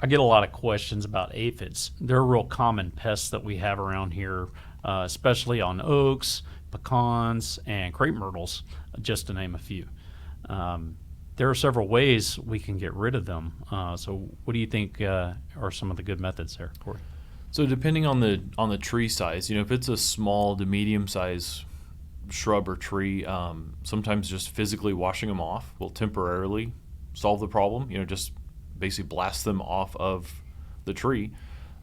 I get a lot of questions about aphids. They're a real common pest that we have around here, especially on oaks, pecans, and crape myrtles, just to name a few. There are several ways we can get rid of them. So, what do you think are some of the good methods there, Corey? So depending on the tree size, if it's a small to medium size shrub or tree, sometimes just physically washing them off will temporarily solve the problem. Just basically blast them off of the tree.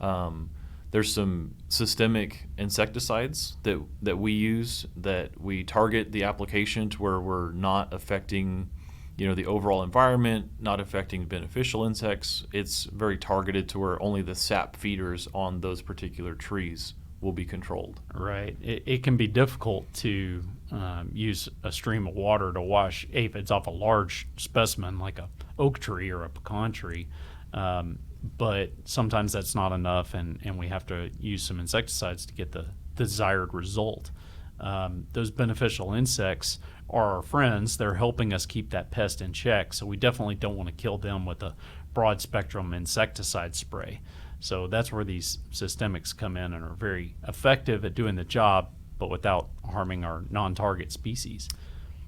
There's some systemic insecticides that we use, that we target the application to where we're not affecting the overall environment, not affecting beneficial insects. It's very targeted to where only the sap feeders on those particular trees will be controlled. Right. It can be difficult to use a stream of water to wash aphids off a large specimen like a oak tree or a pecan tree. But sometimes that's not enough, and we have to use some insecticides to get the desired result. Those beneficial insects are our friends. They're helping us keep that pest in check, so we definitely don't want to kill them with a broad spectrum insecticide spray. So that's where these systemics come in and are very effective at doing the job, but without harming our non-target species.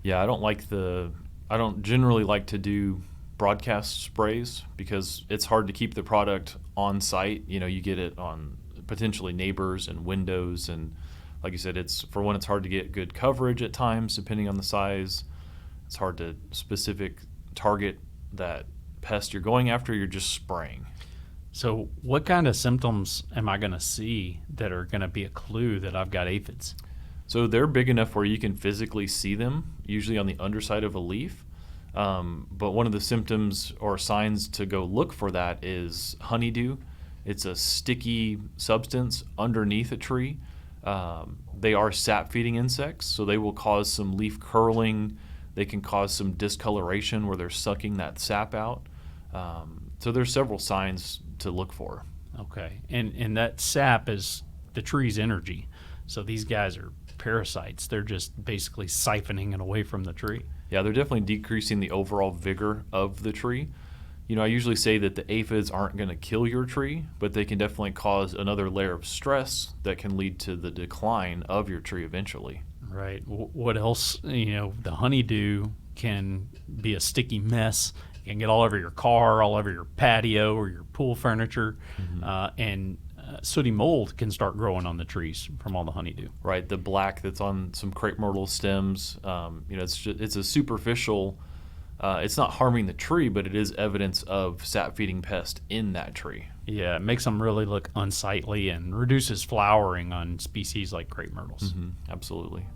Yeah, I don't generally like to do broadcast sprays because it's hard to keep the product on site. You get it on potentially neighbors and windows, and like you said, it's hard to get good coverage at times depending on the size. It's hard to specific target that pest you're going after. You're just spraying. So what kind of symptoms am I going to see that are going to be a clue that I've got aphids? So they're big enough where you can physically see them, usually on the underside of a leaf. But one of the symptoms or signs to go look for that is honeydew. It's a sticky substance underneath a tree. They are sap-feeding insects, so they will cause some leaf curling. They can cause some discoloration where they're sucking that sap out. So there's several signs to look for. Okay, and that sap is the tree's energy. So these guys are parasites. They're just basically siphoning it away from the tree. Yeah, they're definitely decreasing the overall vigor of the tree. I usually say that the aphids aren't going to kill your tree, but they can definitely cause another layer of stress that can lead to the decline of your tree eventually. Right. What else? The honeydew can be a sticky mess. It can get all over your car, all over your patio or your pool furniture, and sooty mold can start growing on the trees from all the honeydew. Right, the black that's on some crape myrtle stems. It's a superficial. It's not harming the tree, but it is evidence of sap-feeding pest in that tree. Yeah, it makes them really look unsightly and reduces flowering on species like crape myrtles. Absolutely.